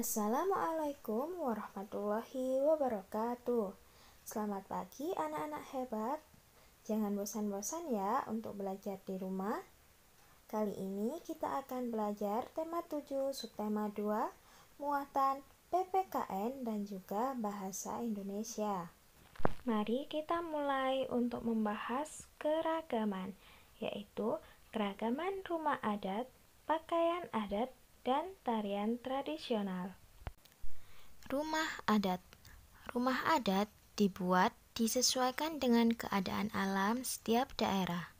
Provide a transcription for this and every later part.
Assalamualaikum warahmatullahi wabarakatuh. Selamat pagi anak-anak hebat. Jangan bosan-bosan ya untuk belajar di rumah. Kali ini kita akan belajar tema 7 subtema 2, muatan PPKN dan juga bahasa Indonesia. Mari kita mulai untuk membahas keragaman, yaitu keragaman rumah adat, pakaian adat, dan tarian tradisional. Rumah adat. Rumah adat dibuat disesuaikan dengan keadaan alam setiap daerah.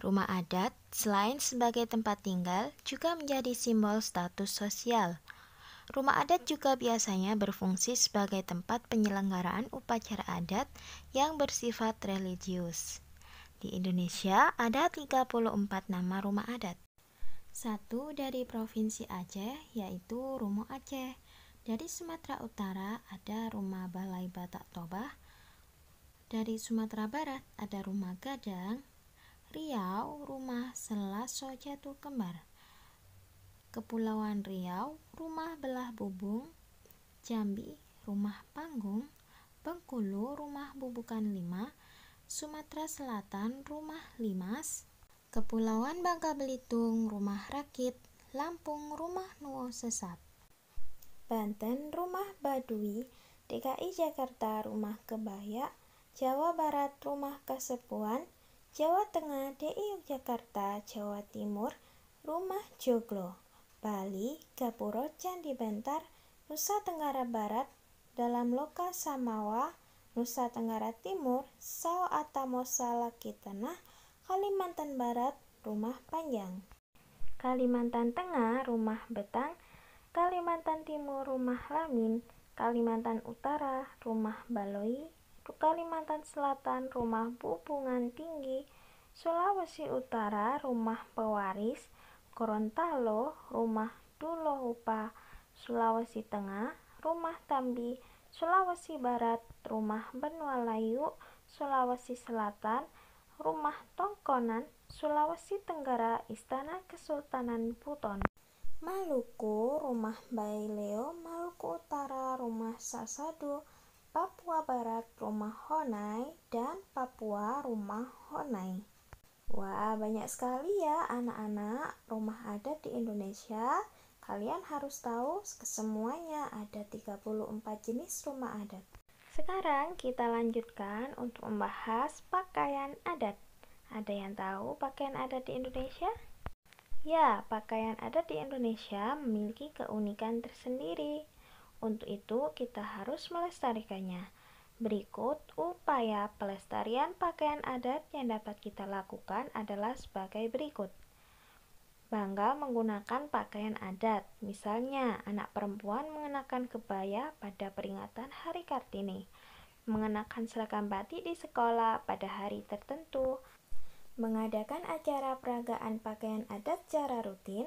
Rumah adat selain sebagai tempat tinggal juga menjadi simbol status sosial. Rumah adat juga biasanya berfungsi sebagai tempat penyelenggaraan upacara adat yang bersifat religius. Di Indonesia ada 34 nama rumah adat. Satu dari Provinsi Aceh, yaitu Rumo Aceh. Dari Sumatera Utara ada Rumah Balai Batak Tobah. Dari Sumatera Barat ada Rumah Gadang. Riau, Rumah Selaso Jatuh Kembar. Kepulauan Riau, Rumah Belah Bubung. Jambi, Rumah Panggung. Bengkulu, Rumah Bubukan Lima. Sumatera Selatan, Rumah Limas. Kepulauan Bangka Belitung, Rumah Rakit. Lampung, Rumah Nuo Sesat. Banten, Rumah Baduy. DKI Jakarta, Rumah Kebaya. Jawa Barat, Rumah Kasepuan. Jawa Tengah, DI Yogyakarta. Jawa Timur, Rumah Joglo. Bali, Gapuro Candi Bentar. Nusa Tenggara Barat, Dalam Loka Samawa. Nusa Tenggara Timur, Sao Atamosa Laki Tanah. Kalimantan Barat, Rumah Panjang. Kalimantan Tengah, Rumah Betang. Kalimantan Timur, Rumah Lamin. Kalimantan Utara, Rumah Baloi. Kalimantan Selatan, Rumah Bubungan Tinggi. Sulawesi Utara, Rumah Pewaris. Gorontalo, Rumah Dulo Upa. Sulawesi Tengah, Rumah Tambi. Sulawesi Barat, Rumah Benua Layu. Sulawesi Selatan, Rumah Tongkonan. Sulawesi Tenggara, Istana Kesultanan Buton. Maluku, Rumah Baileo. Maluku Utara, Rumah Sasado. Papua Barat, Rumah Honai. Dan Papua, Rumah Honai. Wah, banyak sekali ya anak-anak rumah adat di Indonesia. Kalian harus tahu kesemuanya ada 34 jenis rumah adat. Sekarang kita lanjutkan untuk membahas pakaian adat. Ada yang tahu pakaian adat di Indonesia? Ya, pakaian adat di Indonesia memiliki keunikan tersendiri. Untuk itu, kita harus melestarikannya. Berikut upaya pelestarian pakaian adat yang dapat kita lakukan adalah sebagai berikut. Bangga menggunakan pakaian adat. Misalnya, anak perempuan mengenakan kebaya pada peringatan Hari Kartini, mengenakan seragam batik di sekolah pada hari tertentu, mengadakan acara peragaan pakaian adat secara rutin,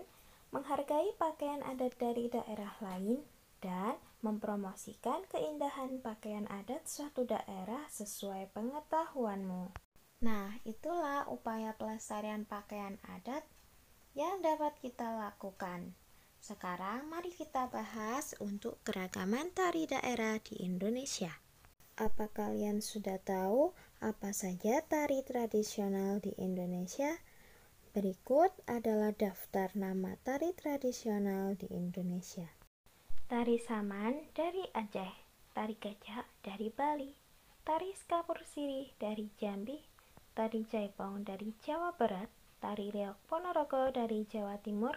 menghargai pakaian adat dari daerah lain, dan mempromosikan keindahan pakaian adat suatu daerah sesuai pengetahuanmu. Nah, itulah upaya pelestarian pakaian adat yang dapat kita lakukan. Sekarang mari kita bahas untuk keragaman tari daerah di Indonesia. Apa kalian sudah tahu apa saja tari tradisional di Indonesia? Berikut adalah daftar nama tari tradisional di Indonesia. Tari Saman dari Aceh, Tari Gajak dari Bali, Tari Skapur Sirih dari Jambi, Tari Jaipong dari Jawa Barat, Tari Reog Ponorogo dari Jawa Timur,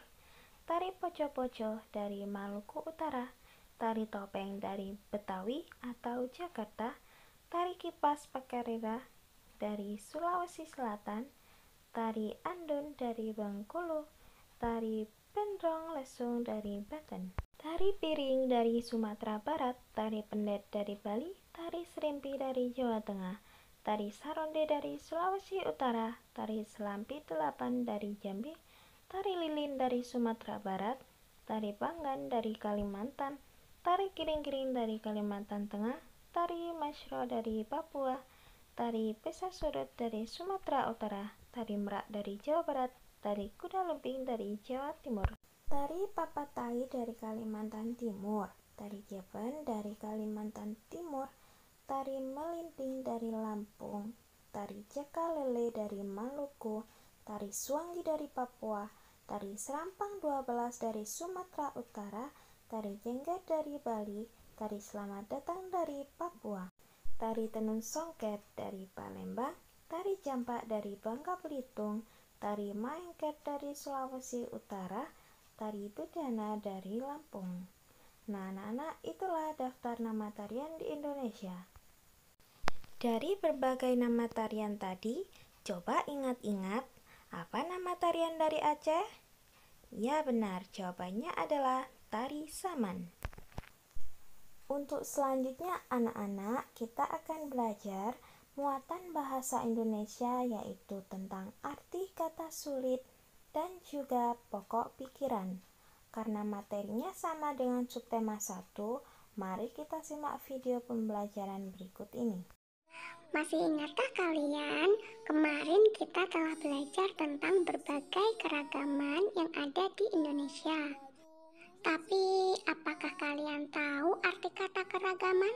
Tari Poco-Poco dari Maluku Utara, Tari Topeng dari Betawi atau Jakarta, Tari Kipas Pakerera dari Sulawesi Selatan, Tari Andun dari Bengkulu, Tari Pendrong Lesung dari Banten, Tari Piring dari Sumatera Barat, Tari Pendet dari Bali, Tari Serimpi dari Jawa Tengah, Tari Saronde dari Sulawesi Utara, Tari Selampi 8 dari Jambi, Tari Lilin dari Sumatera Barat, Tari Panggan dari Kalimantan, Tari Giring-Giring dari Kalimantan Tengah, Tari Masyro dari Papua, Tari Pesasudut dari Sumatera Utara, Tari Merak dari Jawa Barat, Tari Kuda Lumping dari Jawa Timur. Tari Papatai dari Kalimantan Timur, tari Jepen dari Kalimantan Timur, tari Melinting dari Lampung, tari Cekalele dari Maluku, tari Suanggi dari Papua, tari Serampang 12 dari Sumatera Utara, tari Jenggot dari Bali, tari Selamat Datang dari Papua, tari Tenun Songket dari Palembang, tari Jampak dari Bangka Belitung, tari Maengket dari Sulawesi Utara, tari Bedana dari Lampung. Nah, anak-anak, itulah daftar nama tarian di Indonesia. Dari berbagai nama tarian tadi, coba ingat-ingat, apa nama tarian dari Aceh? Ya benar, jawabannya adalah tari Saman. Untuk selanjutnya anak-anak, kita akan belajar muatan bahasa Indonesia, yaitu tentang arti kata sulit dan juga pokok pikiran. Karena materinya sama dengan subtema 1, mari kita simak video pembelajaran berikut ini. Masih ingatkah kalian, kemarin kita telah belajar tentang berbagai keragaman yang ada di Indonesia. Tapi, apakah kalian tahu arti kata keragaman?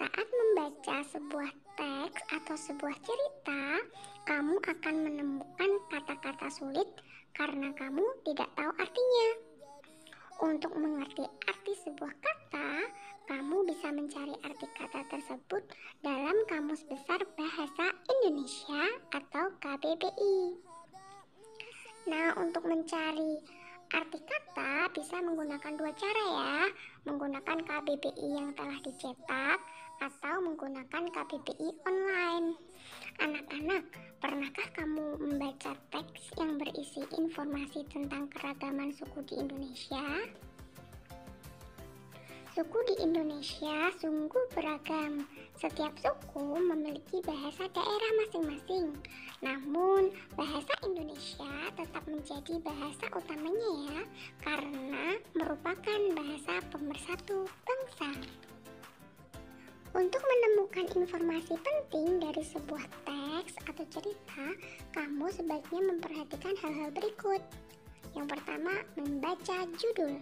Saat membaca sebuah teks atau sebuah cerita, kamu akan menemukan kata-kata sulit karena kamu tidak tahu artinya. Untuk mengerti arti sebuah kata, kamu bisa mencari arti kata tersebut dalam Kamus Besar Bahasa Indonesia atau KBBI. Nah, untuk mencari arti kata bisa menggunakan dua cara ya, menggunakan KBBI yang telah dicetak atau menggunakan KBBI online. Anak-anak, pernahkah kamu membaca teks yang berisi informasi tentang keragaman suku di Indonesia? Suku di Indonesia sungguh beragam. Setiap suku memiliki bahasa daerah masing-masing. Namun, bahasa Indonesia tetap menjadi bahasa utamanya ya, karena merupakan bahasa pemersatu bangsa. Untuk menemukan informasi penting dari sebuah teks atau cerita, kamu sebaiknya memperhatikan hal-hal berikut. Yang pertama, membaca judul.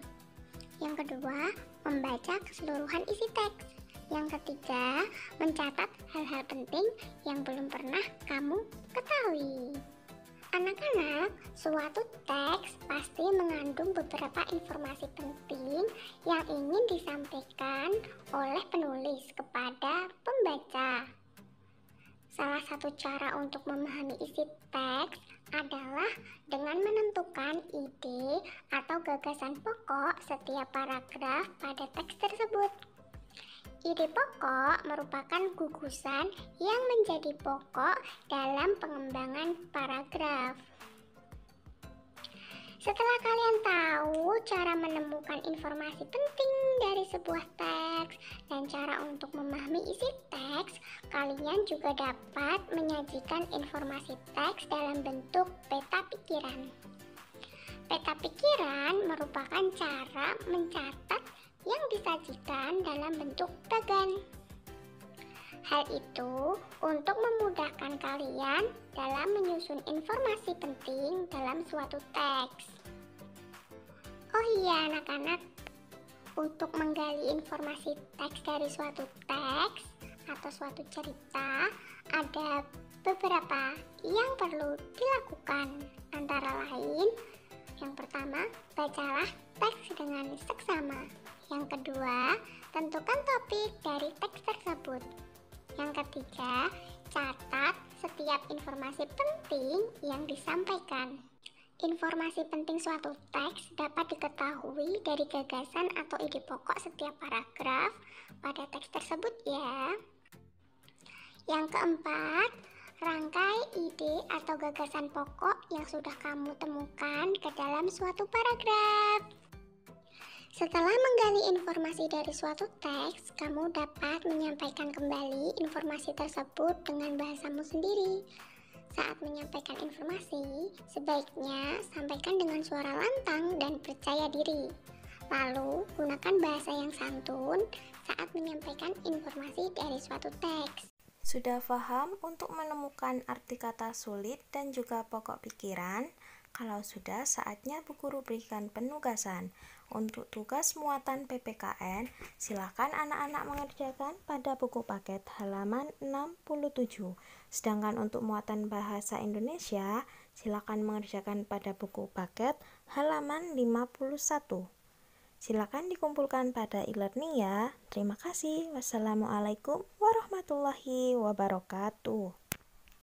Yang kedua, membaca keseluruhan isi teks. Yang ketiga, mencatat hal-hal penting yang belum pernah kamu ketahui. Anak-anak, suatu teks pasti mengandung beberapa informasi penting yang ingin disampaikan oleh penulis kepada pembaca. Salah satu cara untuk memahami isi teks adalah dengan menentukan ide atau gagasan pokok setiap paragraf pada teks tersebut. Ide pokok merupakan gugusan yang menjadi pokok dalam pengembangan paragraf. Setelah kalian tahu cara menemukan informasi penting dari sebuah teks dan cara untuk memahami isi teks, kalian juga dapat menyajikan informasi teks dalam bentuk peta pikiran. Peta pikiran merupakan cara mencatat yang disajikan dalam bentuk bagan. Hal itu untuk memudahkan kalian dalam menyusun informasi penting dalam suatu teks. Oh iya anak-anak, untuk menggali informasi teks dari suatu teks atau suatu cerita, ada beberapa yang perlu dilakukan. Antara lain, yang pertama, bacalah teks dengan seksama. Yang kedua, tentukan topik dari teks tersebut. Yang ketiga, catat setiap informasi penting yang disampaikan. Informasi penting suatu teks dapat diketahui dari gagasan atau ide pokok setiap paragraf pada teks tersebut ya. Yang keempat, rangkai ide atau gagasan pokok yang sudah kamu temukan ke dalam suatu paragraf. Setelah menggali informasi dari suatu teks, kamu dapat menyampaikan kembali informasi tersebut dengan bahasamu sendiri. Saat menyampaikan informasi, sebaiknya sampaikan dengan suara lantang dan percaya diri. Lalu, gunakan bahasa yang santun saat menyampaikan informasi dari suatu teks. Sudah paham untuk menemukan arti kata sulit dan juga pokok pikiran? Kalau sudah, saatnya Bu Guru berikan penugasan. Untuk tugas muatan PPKN, silakan anak-anak mengerjakan pada buku paket halaman 67. Sedangkan untuk muatan bahasa Indonesia, silakan mengerjakan pada buku paket halaman 51. Silakan dikumpulkan pada e-learning ya. Terima kasih. Wassalamualaikum warahmatullahi wabarakatuh.